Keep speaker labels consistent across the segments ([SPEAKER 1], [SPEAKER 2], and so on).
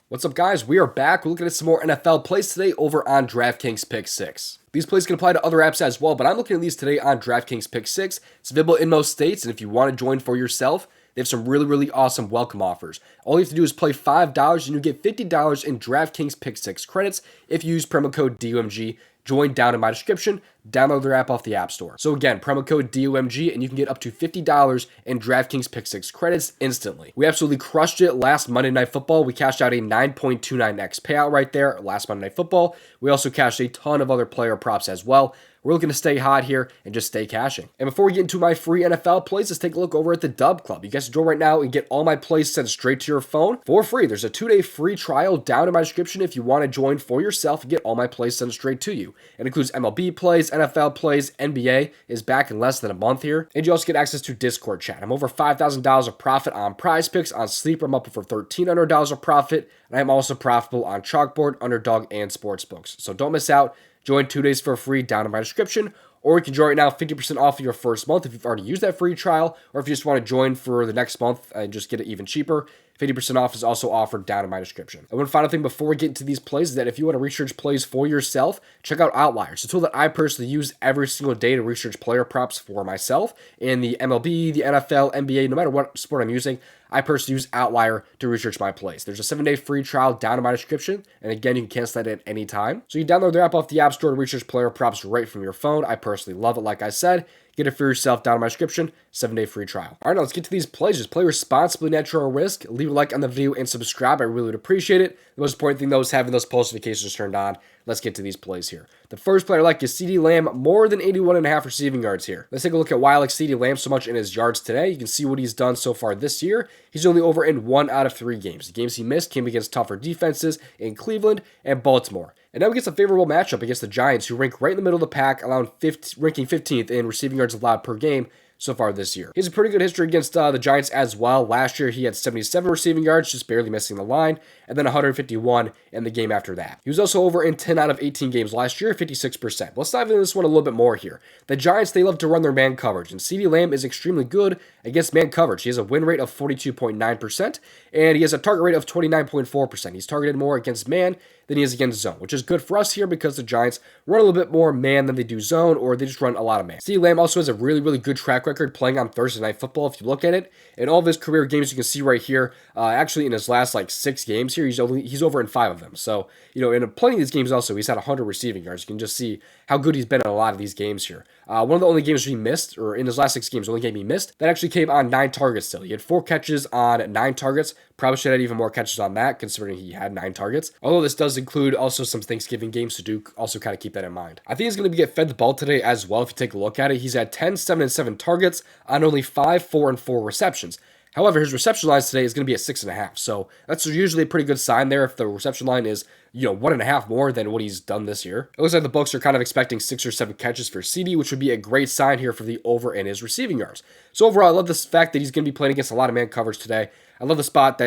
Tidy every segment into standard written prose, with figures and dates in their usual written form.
[SPEAKER 1] What's up, guys? We are back. We're looking at some more NFL plays today over on DraftKings Pick 6. These plays can apply to other apps as well, but I'm looking at these today on DraftKings Pick 6. It's available in most states, and if you want to join for yourself, they have some really awesome welcome offers. All you have to do is play $5, and you get $50 in DraftKings Pick 6 credits if you use promo code DUMG. Join down in my description. Download their app off the App Store. So again, promo code DUMG, and you can get up to $50 in DraftKings Pick 6 credits instantly. We absolutely crushed it last Monday Night Football. We cashed out a 9.29x payout right there last Monday Night Football. We also cashed a ton of other player props as well. We're looking to stay hot here and just stay cashing. And before we get into my free NFL plays, let's take a look over at the Dub Club. You guys can join right now and get all my plays sent straight to your phone for free. There's a 2-day free trial down in my description if you want to join for yourself and get all my plays sent straight to you. It includes MLB plays, NFL plays, NBA is back in less than a month here. And you also get access to Discord chat. I'm over $5,000 of profit on Prize Picks. On Sleeper, I'm up for $1,300 of profit. And I'm also profitable on Chalkboard, Underdog, and Sportsbooks. So don't miss out. Join 2 days for free down in my description, or you can join right now 50% off your first month if you've already used that free trial, or if you just want to join for the next month and just get it even cheaper. 50% off is also offered down in my description. And one final thing before we get into these plays is that if you want to research plays for yourself, check out Outliers, a tool that I personally use every single day to research player props for myself in the MLB, the NFL, NBA, no matter what sport I'm using. I personally use Outlier to research my plays. There's a 7-day free trial down in my description, and again, you can cancel that at any time. So you download their app off the App Store to research player props right from your phone. I personally love it, like I said. Get it for yourself down in my description. 7-day free trial. All right, now let's get to these plays. Just play responsibly, natural risk. Leave a like on the video and subscribe. I really would appreciate it. The most important thing, though, is having those post notifications turned on. Let's get to these plays here. The first play I like is CeeDee Lamb, more than 81.5 receiving yards here. Let's take a look at why I like CeeDee Lamb so much in his yards today. You can see what he's done so far this year. He's only over in 1 out of 3 games. The games he missed came against tougher defenses in Cleveland and Baltimore. And now he gets a favorable matchup against the Giants, who rank right in the middle of the pack, ranking 15th in receiving yards allowed per game so far this year. He has a pretty good history against the Giants as well. Last year, he had 77 receiving yards, just barely missing the line, and then 151 in the game after that. He was also over in 10 out of 18 games last year, 56%. Let's dive into this one a little bit more here. The Giants, they love to run their man coverage, and CeeDee Lamb is extremely good against man coverage. He has a win rate of 42.9%, and he has a target rate of 29.4%. He's targeted more against man than he is against zone, which is good for us here because the Giants run a little bit more man than they do zone, or they just run a lot of man. CeeDee Lamb also has a really good track record playing on Thursday Night Football. If you look at it, in all of his career games, you can see right here, actually in his last 6 games here, he's over in 5 of them. So, in plenty of these games also, he's had 100 receiving yards. You can just see how good he's been in a lot of these games here. One of the only games he missed, or in his last 6 games, the only game he missed, that actually came on 9 targets still. He had 4 catches on 9 targets. Probably should have had even more catches on that, considering he had 9 targets. Although this does include also some Thanksgiving games, so do also kind of keep that in mind. I think he's going to get fed the ball today as well. If you take a look at it, he's had 10, 7, and 7 targets on only 5, 4, and 4 receptions. However, his reception line today is going to be at 6.5, so that's usually a pretty good sign there if the reception line is 1.5 more than what he's done this year. It looks like the books are kind of expecting 6 or 7 catches for CeeDee, which would be a great sign here for the over in his receiving yards. So overall, I love this fact that he's going to be playing against a lot of man coverage today. I love the fact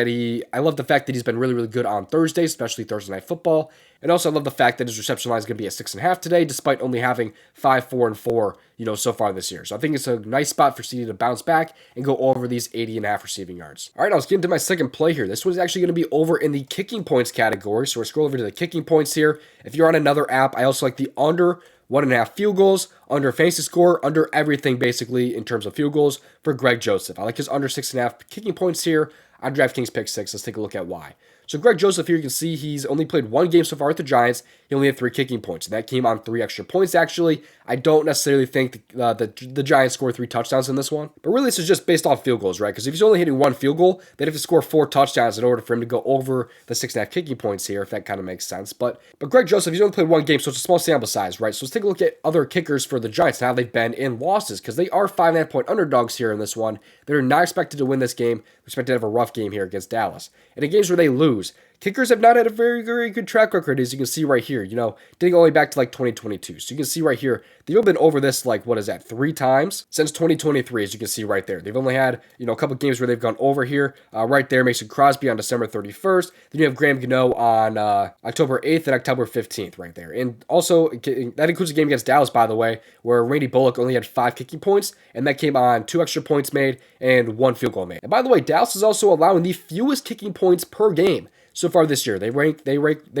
[SPEAKER 1] that he's been really good on Thursday, especially Thursday Night Football. And also I love the fact that his reception line is going to be at 6.5 today, despite only having 5, 4, and 4, so far this year. So I think it's a nice spot for CeeDee to bounce back and go over these 80.5 receiving yards. All right, now let's get into my second play here. This one's actually going to be over in the kicking points category. So we're scroll over to the kicking points here. If you're on another app, I also like the under 1.5 field goals, under fantasy score, under everything basically in terms of field goals for Greg Joseph. I like his under 6.5 kicking points here on DraftKings Pick 6. Let's take a look at why. So Greg Joseph here, you can see he's only played 1 game so far with the Giants. He only had 3 kicking points, and that came on 3 extra points, actually. I don't necessarily think the Giants scored 3 touchdowns in this one. But really, this is just based off field goals, right? Because if he's only hitting 1 field goal, they'd have to score 4 touchdowns in order for him to go over the 6.5 kicking points here, if that kind of makes sense. But Greg Joseph, he's only played 1 game, so it's a small sample size, right? So let's take a look at other kickers for the Giants and how they've been in losses, because they are 5.5 point underdogs here in this one. They're not expected to win this game. They're expected to have a rough game here against Dallas. And in games where they lose, kickers have not had a very good track record, as you can see right here, dating all the way back to 2022. So you can see right here, they've been over this 3 times since 2023, as you can see right there. They've only had, a couple games where they've gone over here. Right there, Mason Crosby on December 31st. Then you have Graham Gano on October 8th and October 15th right there. And also, that includes a game against Dallas, by the way, where Randy Bullock only had 5 kicking points, and that came on 2 extra points made and 1 field goal made. And by the way, Dallas is also allowing the fewest kicking points per game so far this year. They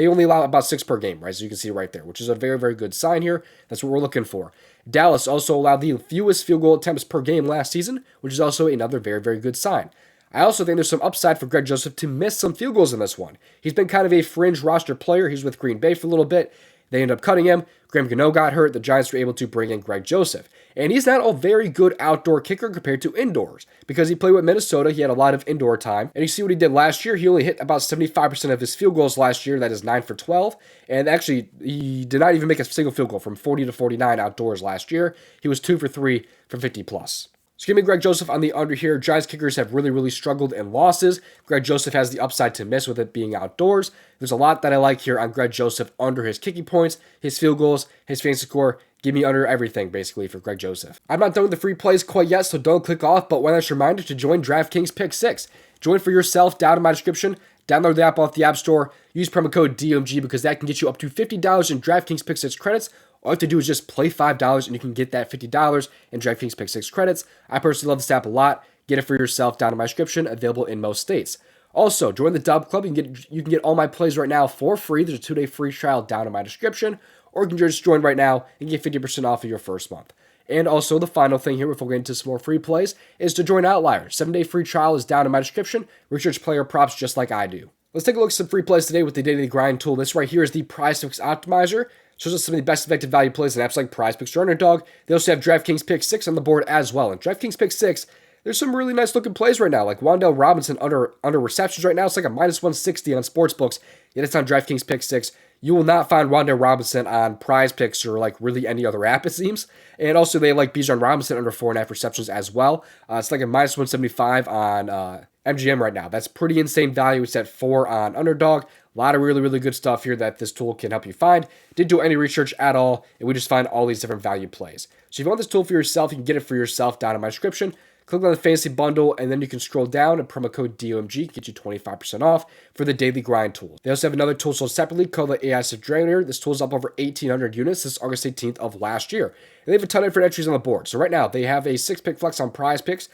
[SPEAKER 1] only allow about 6 per game, right? As you can see right there, which is a very, very good sign here. That's what we're looking for. Dallas also allowed the fewest field goal attempts per game last season, which is also another very, very good sign. I also think there's some upside for Greg Joseph to miss some field goals in this one. He's been kind of a fringe roster player. He's with Green Bay for a little bit. They ended up cutting him. Graham Gano got hurt. The Giants were able to bring in Greg Joseph. And he's not a very good outdoor kicker compared to indoors. Because he played with Minnesota, he had a lot of indoor time. And you see what he did last year. He only hit about 75% of his field goals last year. That is 9 for 12. And actually, he did not even make a single field goal from 40 to 49 outdoors last year. He was 2 for 3 from 50 plus. So give me Greg Joseph on the under here. Giants kickers have really, really struggled in losses. Greg Joseph has the upside to miss with it being outdoors. There's a lot that I like here on Greg Joseph under his kicking points, his field goals, his fantasy score. Give me under everything, basically, for Greg Joseph. I'm not done with the free plays quite yet, so don't click off, but one last reminder to join DraftKings Pick 6. Join for yourself down in my description. Download the app off the App Store. Use promo code DMG because that can get you up to $50 in DraftKings Pick 6 credits. All you have to do is just play $5 and you can get that $50 in DraftKings Pick 6 credits. I personally love this app a lot. Get it for yourself down in my description, available in most states. Also, join the Dub Club. You can get all my plays right now for free. There's a 2-day free trial down in my description. Or you can just join right now and get 50% off of your first month. And also, the final thing here before we get into some more free plays is to join Outliers. 7-day free trial is down in my description. Research player props just like I do. Let's take a look at some free plays today with the Daily Grind tool. This right here is the PrizePicks Optimizer. Shows us some of the best effective value plays in apps like PrizePicks or Underdog. They also have DraftKings Pick 6 on the board as well. And DraftKings Pick 6, there's some really nice looking plays right now, like Wan'Dale Robinson under receptions right now. It's like a minus 160 on sportsbooks. Yet it's on DraftKings Pick 6. You will not find Wan'Dale Robinson on PrizePicks or like really any other app, it seems. And also they like Bijan Robinson under 4.5 receptions as well. It's like a minus 175 on MGM right now. That's pretty insane value. It's at 4 on Underdog. A lot of really, really good stuff here that this tool can help you find. Didn't do any research at all, and we just find all these different value plays. So if you want this tool for yourself, you can get it for yourself down in my description. Click on the Fantasy Bundle, and then you can scroll down and promo code DOMG get you 25% off for the Daily Grind tool. They also have another tool sold separately called the AI Generator. This tool is up over 1,800 units since August 18th of last year. And they have a ton of different entries on the board. So right now, they have a 6-pick flex on PrizePicks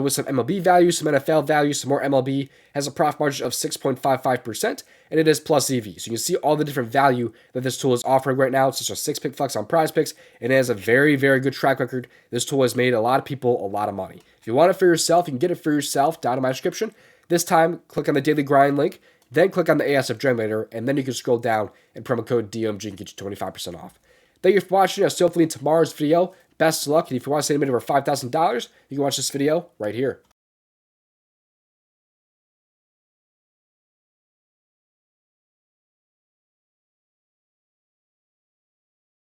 [SPEAKER 1] with some MLB value, some NFL value, some more MLB. Has a profit margin of 6.55%, and it is plus EV. So you can see all the different value that this tool is offering right now. It's just a 6-pick flex on PrizePicks, and it has a very, very good track record. This tool has made a lot of people a lot of money. If you want it for yourself, you can get it for yourself down in my description. This time, click on the Daily Grind link, then click on the ASF Generator, and then you can scroll down and promo code DMG and get you 25% off. Thank you for watching. I'll see you hopefully in tomorrow's video. Best of luck, and if you want to save a minute over $5,000, you can watch this video right here.